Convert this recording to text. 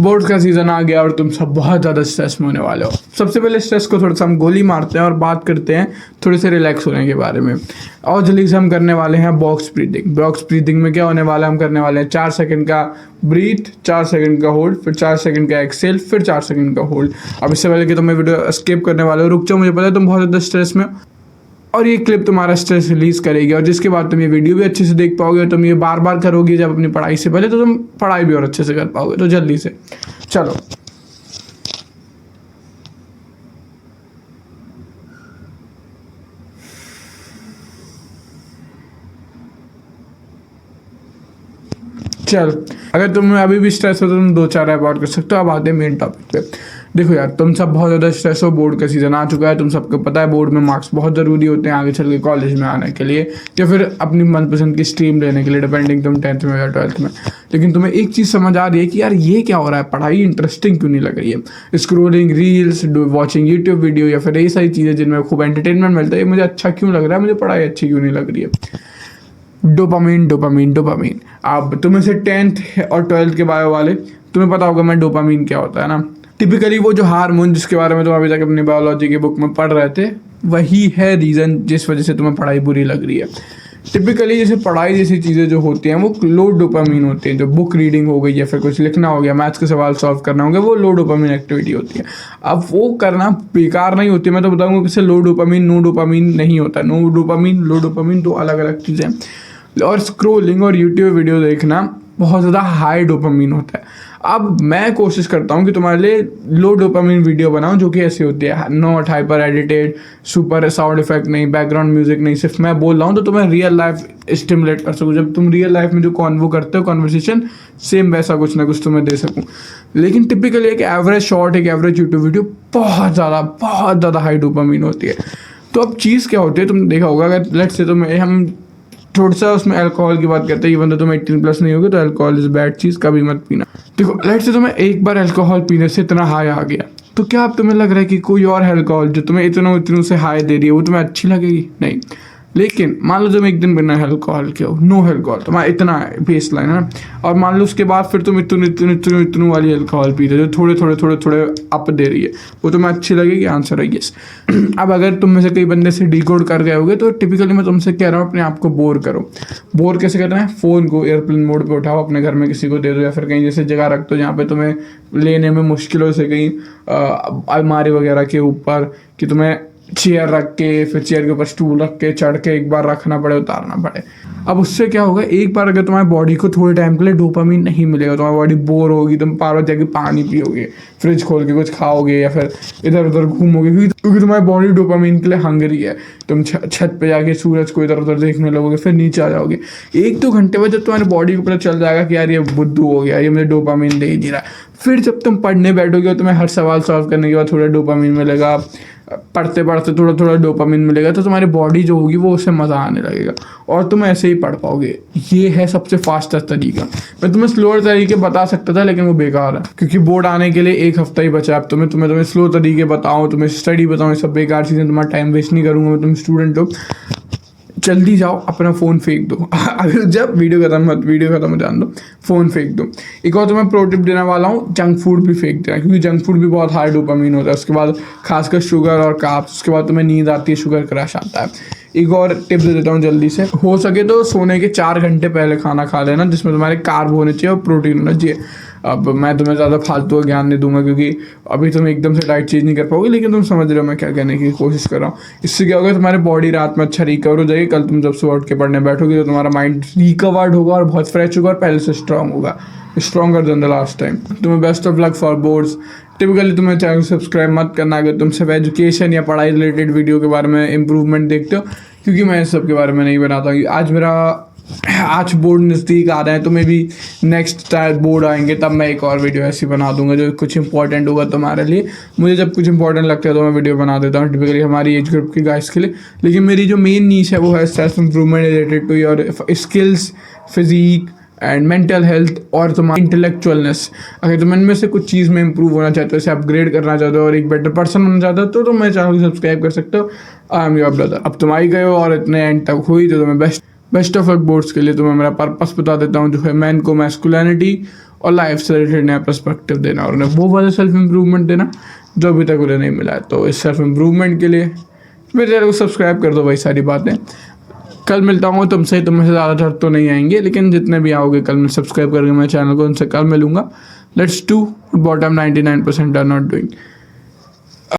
Board का season आ गया और तुम सब बहुत ज़्यादा स्ट्रेस में होने वाले हो। सबसे पहले स्ट्रेस को थोड़ा सा हम गोली मारते हैं और बात करते हैं थोड़े से रिलैक्स होने के बारे में। और जल्दी से हम करने वाले हैं बॉक्स ब्रीदिंग। बॉक्स ब्रीदिंग में क्या होने वाला है, हम करने वाले हैं 4 सेकंड का ब्रीथ, 4 सेकंड का होल्ड, फिर 4 सेकंड का एक्सेल, फिर 4 सेकंड का होल्ड। अब इससे पहले कि तुम वीडियो स्किप करने वाले हो, रुक जाओ, मुझे पता है तुम बहुत ज़्यादा स्ट्रेस में हो और ये क्लिप तुम्हारा स्ट्रेस रिलीज करेगी और जिसके बाद तुम ये वीडियो भी अच्छे से देख पाओगे। तुम ये बार बार करोगे जब अपनी पढ़ाई से पहले, तो तुम पढ़ाई भी और अच्छे से कर पाओगे। तो जल्दी से चलो। चल, अगर तुम्हें अभी भी स्ट्रेस हो तो तुम 2-4 ऐप और कर सकते हो। अब आते हैं मेन टॉपिक पे। देखो यार, तुम सब बहुत ज़्यादा स्ट्रेस हो, बोर्ड का सीज़न आ चुका है, तुम सबको पता है बोर्ड में मार्क्स बहुत ज़रूरी होते हैं आगे चल के कॉलेज में आने के लिए या फिर अपनी मनपसंद की स्ट्रीम लेने के लिए, डिपेंडिंग तुम 10th में या 12th में। लेकिन तुम्हें एक चीज़ समझ आ रही है कि यार ये क्या हो रहा है, पढ़ाई इंटरेस्टिंग क्यों नहीं लग रही है। Scrolling reels, watching YouTube video या फिर ये सारी चीज़ें जिनमें खूब एंटरटेनमेंट मिलता है, ये मुझे अच्छा क्यों लग रहा है, मुझे पढ़ाई अच्छी क्यों नहीं लग रही है। Dopamine dopamine dopamine. अब तुम से 10th और 12th के बायो वाले, तुम्हें पता होगा मैं डोपामीन क्या होता है ना। टिपिकली वो जो हार्मोन जिसके बारे में तुम अभी तक अपनी बायोलॉजी की बुक में पढ़ रहे थे, वही है रीज़न जिस वजह से तुम्हें पढ़ाई बुरी लग रही है। टिपिकली जैसे पढ़ाई जैसी चीज़ें जो होती हैं वो लो डोपामीन होती हैं। जो बुक रीडिंग हो गई या फिर कुछ लिखना हो गया, मैथ्स के सवाल सॉल्व करना हो गया, वो लो डोपामीन एक्टिविटी होती है। अब वो करना बेकार नहीं होती। मैं तो बताऊँगा कि लो डोपामीन नो डोपामीन नहीं होता। नो डोपामीन लो डोपामीन दो अलग अलग चीज़ें हैं। और स्क्रोलिंग और यूट्यूब वीडियो देखना बहुत ज़्यादा हाई डोपामीन होता है। अब मैं कोशिश करता हूँ कि तुम्हारे लिए लो डोपामीन वीडियो बनाऊँ जो कि ऐसी होती है, not hyper edited, super sound effect नहीं, बैकग्राउंड म्यूजिक नहीं, सिर्फ मैं बोल रहा हूँ तो तुम्हें रियल लाइफ स्टिमुलेट कर सकूँ। जब तुम रियल लाइफ में जो कॉन्वो करते हो कॉन्वर्सेशन, सेम वैसा कुछ ना कुछ तुम्हें दे सकूँ। लेकिन टिपिकली एक एवरेज शॉर्ट, एक एवरेज यूट्यूब वीडियो बहुत ज़्यादा हाई डोपामीन होती है। तो अब चीज़ क्या होती है, तुमने देखा होगा, अगर लेट्स से हम थोड़ा सा उसमें अल्कोहल की बात करते हैं, इवन तो तुम 18+ नहीं होगे तो अल्कोहल इज़ बैड चीज़, कभी मत पीना। देखो लेट्स से तुम्हें एक बार अल्कोहल पीने से इतना हाई आ गया, तो क्या अब तुम्हें लग रहा है कि कोई और अल्कोहल जो तुम्हें इतनों से हाई दे रही है वो तुम्हें अच्छी लगेगी? नहीं। लेकिन मान लो तुम एक दिन बिना अल्कोहल के हो, नो अल्कोहल, तुम्हारा इतना बेस लाइन है ना, और मान लो उसके बाद फिर तुम इतनी वाली अल्कोहल पी रहे हो जो थोड़े अप दे रही है, वो तुम्हें अच्छी लगेगी? आंसर है यस। अब अगर तुम में से कई बंदे से डिकोड कर गए होगे तो टिपिकली मैं तुमसे कह रहा हूँ अपने आप को बोर करो। बोर कैसे करना है? फ़ोन को एयरप्लेन मोड पे उठाओ, अपने घर में किसी को दे दो या फिर कहीं जैसे जगह रख दो जहाँ पे तुम्हें लेने में मुश्किलों से, कहीं अलमारी वगैरह के ऊपर, कि तुम्हें चेयर रख के, फिर चेयर के ऊपर स्टूल रख के, चढ़ के एक बार रखना पड़े, उतारना पड़े। अब उससे क्या होगा, एक बार अगर तुम्हारी बॉडी को थोड़े टाइम के लिए डोपामीन नहीं मिलेगा, तुम्हारी बॉडी बोर होगी, तुम बार बार जाके पानी पियोगे, फ्रिज खोल के कुछ खाओगे या फिर इधर उधर घूमोगे, क्योंकि तुम्हारी बॉडी डोपामीन के लिए हंगरी है। तुम छत पे जाके सूरज को इधर उधर देखने लगोगे, फिर नीचे आ जाओगे। 1-2 घंटे बाद जब तुम्हारी बॉडी को पता चल जाएगा कि यार ये बुद्धू हो गया, ये मुझे डोपामीन दे ही नहीं रहा, फिर जब तुम पढ़ने बैठोगे और तुम्हें हर सवाल सॉल्व करने के बाद थोड़ा डोपामीन मिलेगा, पढ़ते पढ़ते थोड़ा डोपामीन मिलेगा, तो तुम्हारी बॉडी जो होगी वो उससे मज़ा आने लगेगा और तुम ऐसे ही पढ़ पाओगे। ये है सबसे फास्टेस्ट तरीका। मैं तुम्हें स्लोअर तरीके बता सकता था लेकिन वो बेकार है, क्योंकि बोर्ड आने के लिए 1 हफ्ता ही बचा। अब तुम्हें स्लो तरीके बताऊँ, तुम्हें स्टडी बताऊँ, ये सब बेकार चीज़ें, तुम्हारा टाइम वेस्ट नहीं करूँगा मैं। तुम स्टूडेंट हो, जल्दी जाओ, अपना फ़ोन फेंक दो। अगर जब वीडियो ख़त्म हो जान दो, फ़ोन फेंक दो। एक और तुम्हें प्रो टिप देने वाला हूँ, जंक फूड भी फेंक देना, क्योंकि जंक फूड भी बहुत हाई डोपामीन होता है। उसके बाद खासकर शुगर और कार्ब्स, उसके बाद तुम्हें नींद आती है, शुगर क्रैश आता है। एक और टिप दे देता हूँ जल्दी से, हो सके तो सोने के 4 घंटे पहले खाना खा लेना जिसमें तुम्हारे कार्ब होने चाहिए और प्रोटीन होना चाहिए। अब मैं तुम्हें ज़्यादा फालतू का ज्ञान नहीं दूंगा क्योंकि अभी तुम एकदम से डाइट चेंज नहीं कर पाओगे, लेकिन तुम समझ रहे हो मैं क्या कहने की कोशिश कर रहा हूँ। इससे क्या होगा, तुम्हारी बॉडी रात में अच्छा रिकवर हो जाएगी। कल तुम जब सुबह उठ के पढ़ने बैठोगे तो तुम्हारा माइंड रिकवर्ड होगा और बहुत फ्रेश होगा और पहले से स्ट्रांग होगा, stronger than the last time. तुम्हें best of luck for boards. Typically तुम्हें चैनल को सब्सक्राइब मत करना अगर तुम सिर्फ एजुकेशन या पढ़ाई रिलेटेड वीडियो के बारे में इंप्रूवमेंट देखते हो, क्योंकि मैं इस सब के बारे में नहीं बनाता। आज बोर्ड नज़दीक आ रहे हैं, तो मे भी नेक्स्ट बोर्ड आएंगे तब मैं एक और वीडियो ऐसी बना दूंगा जो कुछ इंपॉर्टेंट होगा तुम्हारे लिए। मुझे जब कुछ इंपॉर्टेंट लगता है तो मैं वीडियो बना देता हूँ, टिपिकली हमारी एज ग्रुप के गाइस के लिए। लेकिन मेरी जो मेन नीश है वो है self improvement related to your skills, physique and mental health और तुम्हारी इंटेलेक्चुअलनेस। अगर तुम इनमें से कुछ चीज़ में इंप्रूव होना चाहते हो, इसे अपग्रेड करना चाहते हो और एक बेटर पर्सन बनना चाहते हो, तो तुम मेरे चैनल को सब्सक्राइब कर सकते हो। I am your brother. अब तुम आई गए हो और इतने एंड तक हुई तो तुम्हें बेस्ट ऑफ लक बोर्ड्स के लिए। तुम्हें मेरा पर्पस बता देता हूँ जो है मैन को मैस्कुलिनिटी और लाइफ से रिलेटेड नया पर्सपेक्टिव देना और उन्हें वो वाला सेल्फ इम्प्रूवमेंट देना जो अभी तक उन्हें नहीं मिला है। तो इस सेल्फ इम्प्रूवमेंट के लिए मेरे चैनल को सब्सक्राइब कर दो भाई। सारी बातें कल मिलता हूँ तुमसे, तुम से ज़्यादा तो नहीं आएंगे, लेकिन जितने भी आओगे कल मैं सब्सक्राइब करके मेरे चैनल को, उनसे कल मिलूंगा। Let's do what I am 99% are not doing.